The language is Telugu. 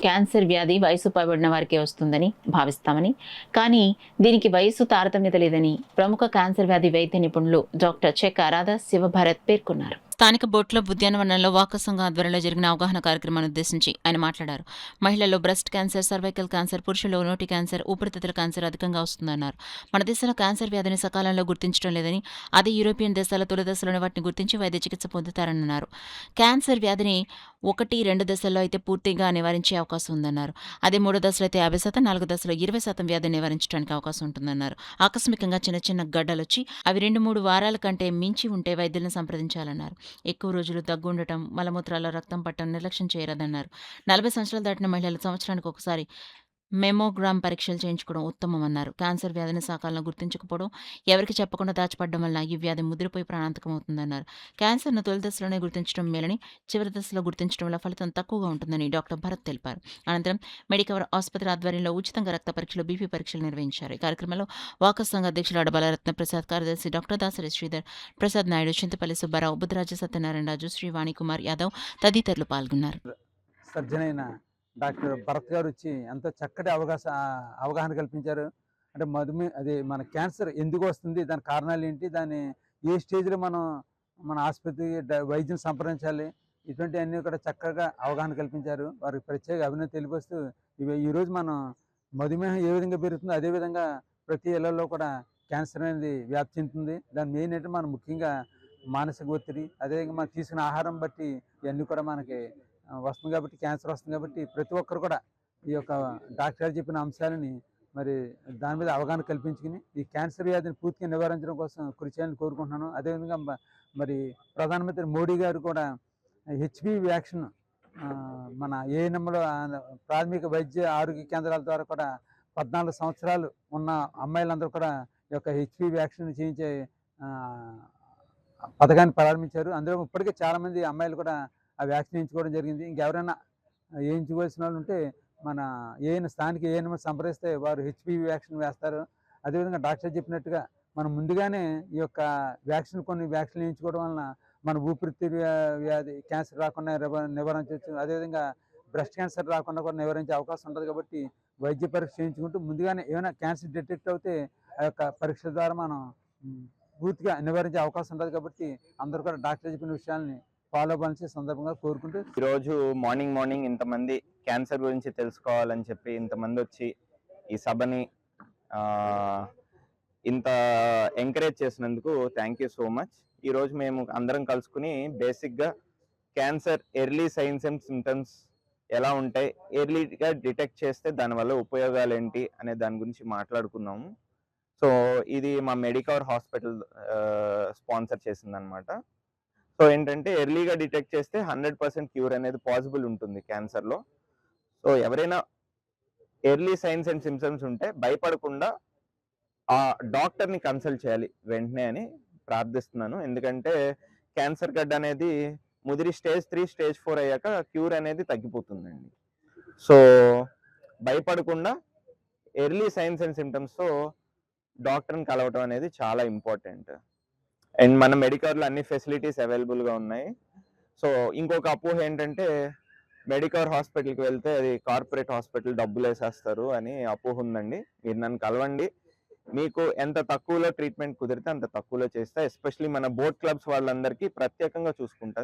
క్యాన్సర్ వ్యాధి వయసు పైబడిన వారికే వస్తుందని భావిస్తామని, కానీ దీనికి వయసు తారతమ్యత లేదని ప్రముఖ క్యాన్సర్ వ్యాధి వైద్య నిపుణులు డాక్టర్ చెక్ ఆరాధ శివభారత్ పేర్కొన్నారు. స్థానిక బోట్ల ఉద్యానవనంలో వాకర్ సంఘం ఆధ్వర్యంలో జరిగిన అవగాహన కార్యక్రమాన్ని ఉద్దేశించి ఆయన మాట్లాడారు. మహిళల్లో బ్రెస్ట్ క్యాన్సర్, సర్వైకల్ క్యాన్సర్, పురుషుల్లో నోటి క్యాన్సర్, ఊపిరితిత్తుల క్యాన్సర్ అధికంగా వస్తుందన్నారు. మన దేశంలో క్యాన్సర్ వ్యాధిని సకాలంలో గుర్తించడం లేదని, అదే యూరోపియన్ దేశాల తొలి దశలోనే వాటిని గుర్తించి వైద్య చికిత్స పొందుతారన్నారు. క్యాన్సర్ వ్యాధిని 1-2 దశల్లో అయితే పూర్తిగా నివారించే అవకాశం ఉందన్నారు. అదే 3 దశలో అయితే 50%, 4 దశలో 20% వ్యాధిని నివారించడానికి అవకాశం ఉంటుందన్నారు. ఆకస్మికంగా చిన్న చిన్న గడ్డలొచ్చి అవి 2-3 వారాల కంటే మించి ఉంటే వైద్యులను సంప్రదించాలన్నారు. ఎక్కువ రోజులు దగ్గు ఉండటం, మలమూత్రాల్లో రక్తం పట్టడం నిర్లక్ష్యం చేయరాదన్నారు. 40 సంవత్సరాలు దాటిన మహిళలు సంవత్సరానికి ఒకసారి మెమోగ్రామ్ పరీక్షలు చేయించుకోవడం ఉత్తమమన్నారు. క్యాన్సర్ వ్యాధిని సకాలంలో గుర్తించకపోవడం, ఎవరికి చెప్పకుండా దాచిపడడం వల్ల ఈ వ్యాధి ముదిరిపోయి ప్రాణాంతకమవుతుందన్నారు. క్యాన్సర్ను తొలి దశలోనే గుర్తించడం మేలని, చివరి దశలో గుర్తించడం వల్ల ఫలితం తక్కువగా ఉంటుందని డాక్టర్ భరత్ తెలిపారు. అనంతరం మెడికవర్ ఆసుపత్రి ఆధ్వర్యంలో ఉచితంగా రక్త పరీక్షలు, బీపీ పరీక్షలు నిర్వహించారు. ఈ కార్యక్రమంలో వాకర్ సంఘ అధ్యక్షులు అడబాల రత్నప్రసాద్, కార్యదర్శి డాక్టర్ దాసరి శ్రీధర్, ప్రసాద్ నాయుడు, చింతపల్లి సుబ్బారావు, బుద్ధరాజు సత్యనారాయణ రాజు, శ్రీ వాణికుమార్ యాదవ్ తదితరులు పాల్గొన్నారు. సర్జన్ డాక్టర్ భరత్ గారు వచ్చి ఎంతో చక్కటి అవగాహన కల్పించారు. అంటే అది మన క్యాన్సర్ ఎందుకు వస్తుంది, దాని కారణాలు ఏంటి, దాన్ని ఏ స్టేజ్లో మనం మన ఆసుపత్రి వైద్యం సంప్రదించాలి, ఇటువంటివన్నీ కూడా చక్కగా అవగాహన కల్పించారు. వారికి ప్రత్యేక అభినందన తెలియపరుస్తూ ఈరోజు మనం మధుమేహం ఏ విధంగా పెరుగుతుందో అదేవిధంగా ప్రతి ఇళ్లలో కూడా క్యాన్సర్ అనేది వ్యాప్తి చెందుతుంది. దాని మెయిన్ అంటే మనం ముఖ్యంగా మానసిక ఒత్తిడి, అదేవిధంగా మనం తీసుకునే ఆహారం బట్టి ఇవన్నీ కూడా మనకి వస్తుంది కాబట్టి, క్యాన్సర్ వస్తుంది కాబట్టి ప్రతి ఒక్కరు కూడా ఈ యొక్క డాక్టర్ గారు చెప్పిన అంశాలని మరి దాని మీద అవగాహన కల్పించుకుని ఈ క్యాన్సర్ వ్యాధిని పూర్తిగా నివారించడం కోసం కృషి చేయాలని కోరుకుంటున్నాను. అదేవిధంగా మరి ప్రధానమంత్రి మోడీ గారు కూడా హెచ్పివి వ్యాక్సిన్ మన ఏఎన్ఎంలో ప్రాథమిక వైద్య ఆరోగ్య కేంద్రాల ద్వారా కూడా 14 సంవత్సరాలు ఉన్న అమ్మాయిలందరూ కూడా ఈ యొక్క హెచ్పివి వ్యాక్సిన్ చేయించే పథకాన్ని ప్రారంభించారు. అందులో ఇప్పటికే చాలామంది అమ్మాయిలు కూడా ఆ వ్యాక్సిన్ వేయించుకోవడం జరిగింది. ఇంకెవరైనా వేయించుకోవాల్సిన వాళ్ళు ఉంటే మన స్థానిక ఏఎన్ఎం సంప్రదిస్తే వారు హెచ్పివి వ్యాక్సిన్ వేస్తారు. అదేవిధంగా డాక్టర్ చెప్పినట్టుగా మనం ముందుగానే ఈ యొక్క కొన్ని వ్యాక్సిన్లు వేయించుకోవడం వలన మన ఊపిరితిత్తు వ్యాధి క్యాన్సర్ రాకుండా నివారించవచ్చు. అదేవిధంగా బ్రెస్ట్ క్యాన్సర్ రాకుండా కూడా నివారించే అవకాశం ఉంటుంది. కాబట్టి వైద్య పరీక్ష చేయించుకుంటూ ముందుగానే ఏమైనా క్యాన్సర్ డిటెక్ట్ అవుతే ఆ యొక్క పరీక్ష ద్వారా మనం పూర్తిగా నివారించే అవకాశం ఉంటుంది. కాబట్టి అందరూ కూడా డాక్టర్ చెప్పిన విషయాల్ని ఫాలో అవ్వాల్సిన సందర్భంగా కోరుకుంటూ, ఈరోజు మార్నింగ్ ఇంతమంది క్యాన్సర్ గురించి తెలుసుకోవాలని చెప్పి ఇంతమంది వచ్చి ఈ సభని ఇంత ఎంకరేజ్ చేసినందుకు థ్యాంక్ యూ సో మచ్. ఈరోజు మేము అందరం కలుసుకుని బేసిక్గా cancer early science and symptoms ఎలా ఉంటాయి, ఎర్లీగా డిటెక్ట్ చేస్తే దానివల్ల ఉపయోగాలు ఏంటి అనే దాని గురించి మాట్లాడుకున్నాము. సో ఇది మా మెడికవర్ హాస్పిటల్ స్పాన్సర్ చేసిందనమాట. సో ఏంటంటే ఎర్లీగా డిటెక్ట్ చేస్తే 100% క్యూర్ అనేది పాసిబుల్ ఉంటుంది క్యాన్సర్లో. సో ఎవరైనా ఎర్లీ సైన్స్ అండ్ సిమ్టమ్స్ ఉంటే భయపడకుండా ఆ డాక్టర్ని కన్సల్ట్ చేయాలి వెంటనే అని ప్రార్థిస్తున్నాను. ఎందుకంటే క్యాన్సర్ గడ్డ అనేది ముదిరి స్టేజ్ 3, స్టేజ్ 4 అయ్యాక క్యూర్ అనేది తగ్గిపోతుందండి. సో భయపడకుండా ఎర్లీ సైన్స్ అండ్ సిమ్టమ్స్తో డాక్టర్ని కలవటం అనేది చాలా ఇంపార్టెంట్. అండ్ మన మెడికవర్లో అన్ని ఫెసిలిటీస్ అవైలబుల్గా ఉన్నాయి. సో ఇంకొక అపోహ ఏంటంటే మెడికవర్ హాస్పిటల్కి వెళ్తే అది కార్పొరేట్ హాస్పిటల్, డబ్బులు వేసేస్తారు అని అపోహ ఉందండి. మీరు నన్ను కలవండి, మీకు ఎంత తక్కువలో ట్రీట్మెంట్ కుదిరితే అంత తక్కువలో చేస్తా. ఎస్పెషలీ మన బోట్ క్లబ్స్ వాళ్ళందరికీ ప్రత్యేకంగా చూసుకుంటాను.